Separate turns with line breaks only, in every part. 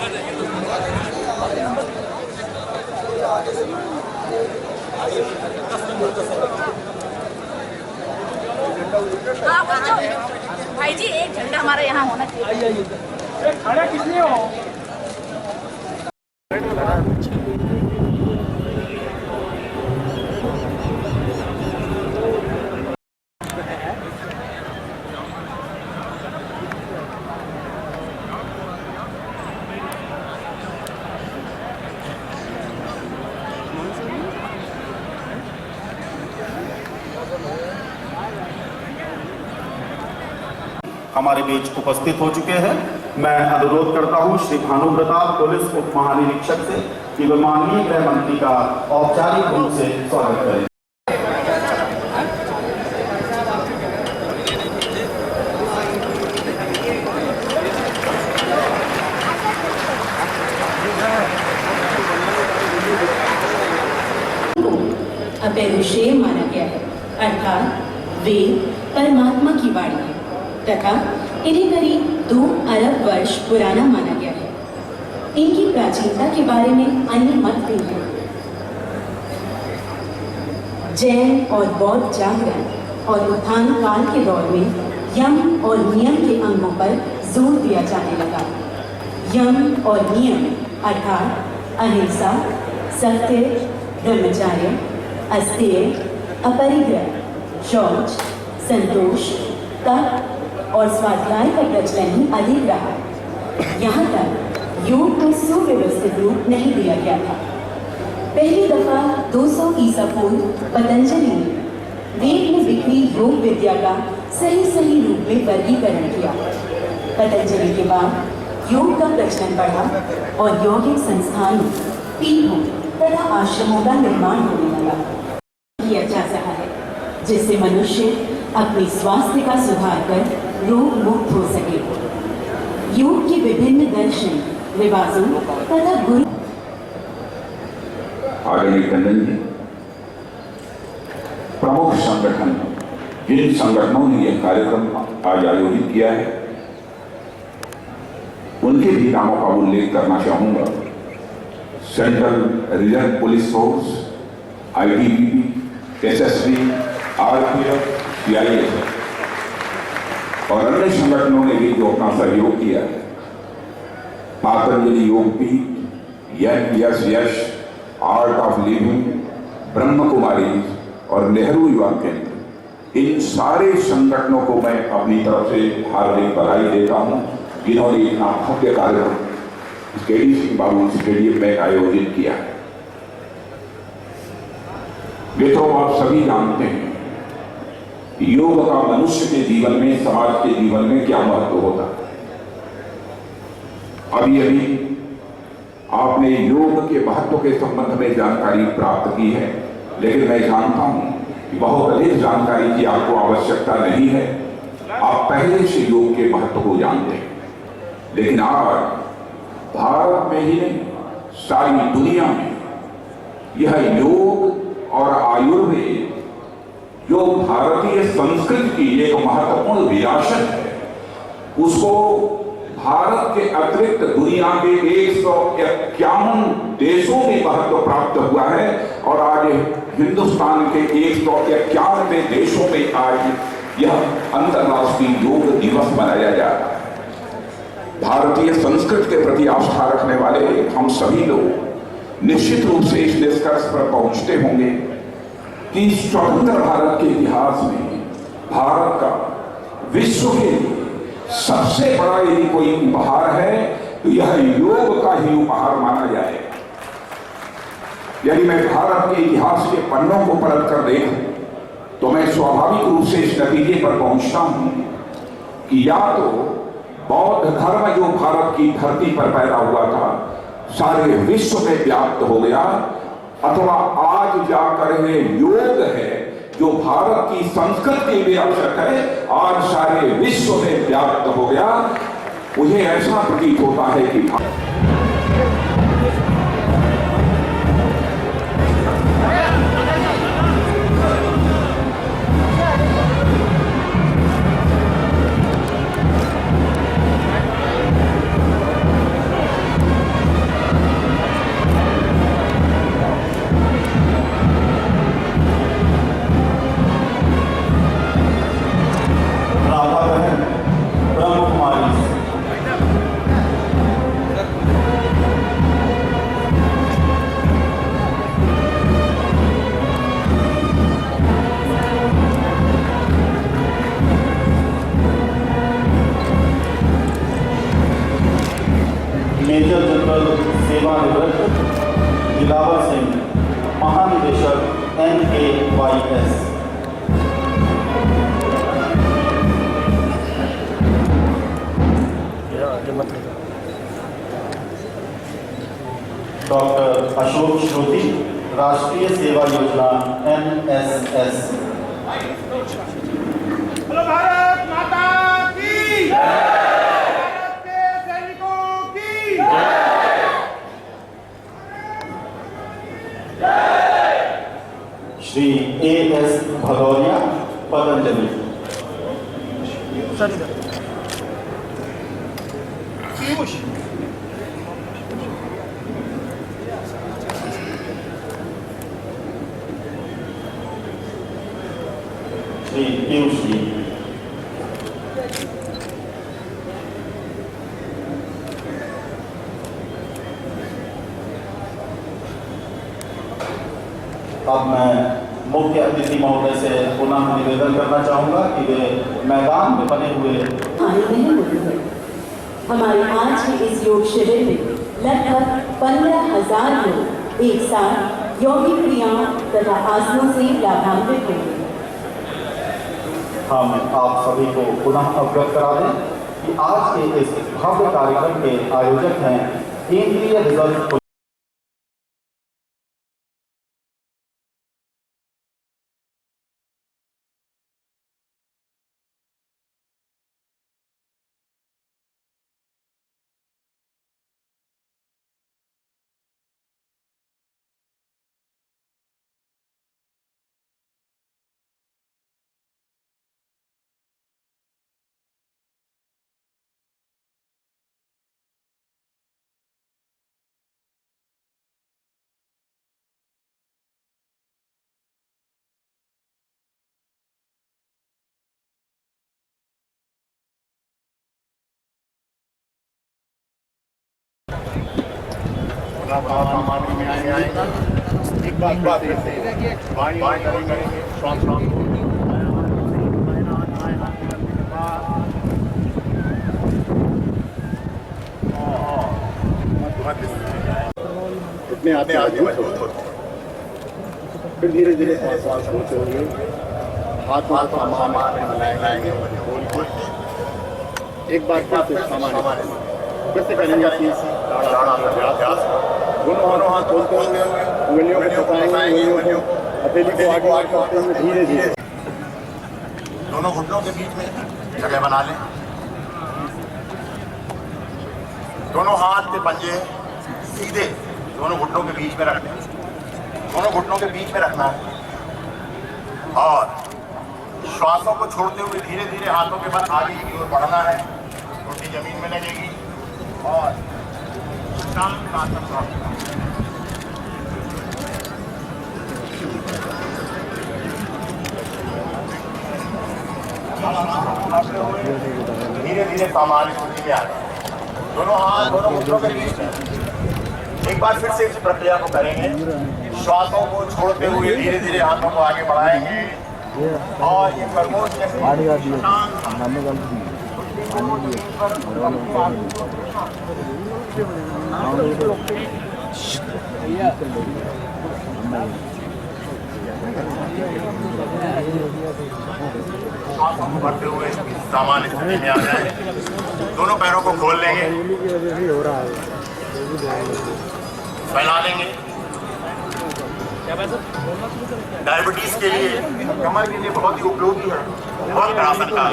हाँ भाई जी, एक झंडा हमारा यहाँ होना चाहिए।
खड़ा किसने हो?
हमारे बीच उपस्थित हो चुके हैं। मैं अनुरोध करता हूं श्री भानुव्रता पुलिस उप महानिरीक्षक से कि वे माननीय गृह मंत्री का औपचारिक रूप से स्वागत करें।
अपरिशेय माना गया है, अर्थात वे परमात्मा की वाणी है तथा इन्हें करीब 2 अरब वर्ष पुराना माना गया है। इनकी प्राचीनता के बारे में अन्य मत भी हैं। जैन और बौद्ध जागरण और उत्थान काल के दौर में यम और नियम के अंगों पर जोर दिया जाने लगा। यम और नियम अर्थात अहिंसा, सत्य, ब्रह्मचर्य, अस्तेय, अपरिग्रह, शौच, संतोष, तप और स्वाध्याय का प्रचलन ही अधिक रहा। यहाँ तक योग को सुव्यवस्थित रूप नहीं दिया गया था। पहली दफा 200 ईसा पूर्व पतंजलि ने वेद में बिखरी योग विद्या का सही रूप में वर्गीकरण किया। पतंजलि के बाद योग का प्रचलन बढ़ा और यौगिक संस्थानों, पीठों तथा आश्रमों का निर्माण होने लगा। किया जा रहा है जिससे मनुष्य अपने स्वास्थ्य का सुधार कर रोग मुक्त हो सके। योग के विभिन्न दर्शन, रिवाजों तथा गुरु
आदरणीय टंडन जी, प्रमुख संगठन जिन संगठनों ने यह कार्यक्रम आज आयोजित किया है उनके भी नामों का उल्लेख करना चाहूंगा। Central reserve police force, ITBP, SSB, RPF, CISF और अन्य संगठनों ने भी जो अपना सहयोग किया है। पतंजलि योगपीठ, यश, art of living, Brahma Kumari और नेहरू युवा केंद्र, इन सारे संगठनों को मैं अपनी तरफ से हार्दिक बधाई देता हूं जिन्होंने इतना भव्य कार्यक्रम KD सिंह बाबू स्टेडियम में आयोजित किया है। मित्रों, आप सभी जानते हैं योग का मनुष्य के जीवन में, समाज के जीवन में क्या महत्व होता है। अभी आपने योग के महत्व के संबंध में जानकारी प्राप्त की है, लेकिन मैं जानता हूं कि बहुत अधिक जानकारी की आपको आवश्यकता नहीं है। आप पहले से योग के महत्व को जानते हैं, लेकिन आज भारत में ही नहीं, सारी दुनिया में यह योग और आयुर्वेद जो भारतीय संस्कृति की एक महत्वपूर्ण विरासत है, उसको भारत के अतिरिक्त दुनिया के 151 देशों में महत्व प्राप्त हुआ है और आज हिंदुस्तान के 191 देशों में आज यह अंतर्राष्ट्रीय योग दिवस मनाया जा रहा है। भारतीय संस्कृति के प्रति आस्था रखने वाले हम सभी लोग निश्चित रूप से इस निष्कर्ष पर पहुंचते होंगे कि स्वतंत्र भारत के इतिहास में भारत का विश्व के सबसे बड़ा यदि कोई उपहार है तो यह योग का ही उपहार माना जाए। यदि मैं भारत के इतिहास के पन्नों को पलट कर देखूं तो मैं स्वाभाविक रूप से इस नतीजे पर पहुंचता हूं कि या तो बौद्ध धर्म जो भारत की धरती पर पैदा हुआ था सारे विश्व में व्याप्त हो गया, अथवा आज जाकर यह योग है जो भारत की संस्कृति के लिए आवश्यक है, आज सारे विश्व में व्याप्त हो गया। मुझे ऐसा प्रतीत होता है कि
मेजर जनरल सेवानिवृत्त दिलावर सिंह, महानिदेशक NAYS। डॉक्टर अशोक श्रुति, राष्ट्रीय सेवा योजना NSS।
बोलो भारत माता की जय। भारत के सैनिकों की जय।
श्री AS भदौरिया, पतंजलि। श्री पीयूष जी। अब मैं मुख्य अतिथि महोदय से पुनः निवेदन करना चाहूंगा कि वे मैदान में बने हुए
हमारे आज के इस योग शिविर में लगभग 15,000 लोग एक साथ यौगिक क्रियाओं तथा आसनों से लाभान्वित होंगे।
हम आप सभी को पुनः अवगत करा दें कि आज के इस भव्य कार्यक्रम के आयोजक हैं केंद्रीय रिजर्व
एक बात करेंगे इतने आते मजबूत होते, फिर धीरे धीरे सांस होते होंगे, हाथ मिलाएंगे, एक बार फिर सामान्य कैसे करेंगे अपनी अभ्यास। दोनों हाथ खोलते होंगे, उंगलियों को पकड़ेंगे, हथेली को आगे करते हुए धीरे धीरे
दोनों घुटनों के बीच में जगह बना लें। दोनों हाथ के पंजे सीधे दोनों घुटनों के बीच में रख लें। दोनों घुटनों के बीच में रखना है और श्वासों को छोड़ते हुए धीरे धीरे हाथों के बल आगे की ओर बढ़ना है। रोटी जमीन में लगेगी और शांत आसन धीरे धीरे सामान्य स्थिति में आ जाए। दोनों हाथ दोनों घुटनों के बीच में एक बार फिर से इस प्रक्रिया को करेंगे। श्वासों को छोड़ते हुए धीरे धीरे हाथों को आगे बढ़ाएंगे और ये खरगोश बढ़ते हुए सामान्य स्थिति में आ जाए। दोनों पैरों को खोल लेंगे, फैला लेंगे। डायबिटीज के लिए, कमर के लिए बहुत ही उपयोगी है। बहुत आसन का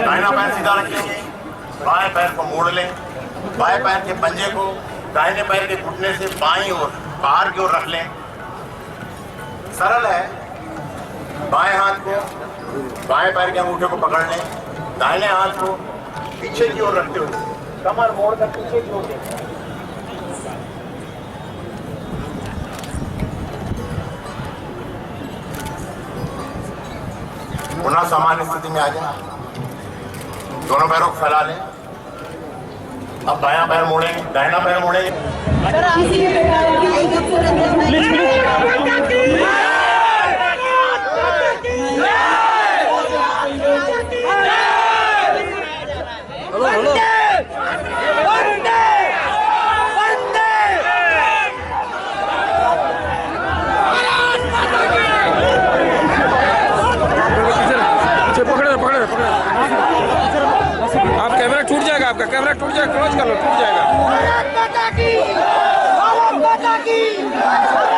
दाहिना पैर सीधा रखेंगे, बाएं पैर को मोड़ लें। बाएं पैर के पंजे को दाहिने पैर के घुटने से बाईं ओर बाहर की ओर रख लें। सरल है। बाएं हाथ को बाएं पैर के अंगूठे को पकड़ लें, दाहिने हाथ को पीछे की ओर रखते हुए कमर मोड़कर पीछे की ओर दें। पुनः सामान्य स्थिति में आ जाए। दोनों पैरों को फैला लें। अब बायां पैर मोड़ेंगे, दाहिना पैर मोड़ेंगे।
किसी भी प्रकार की
की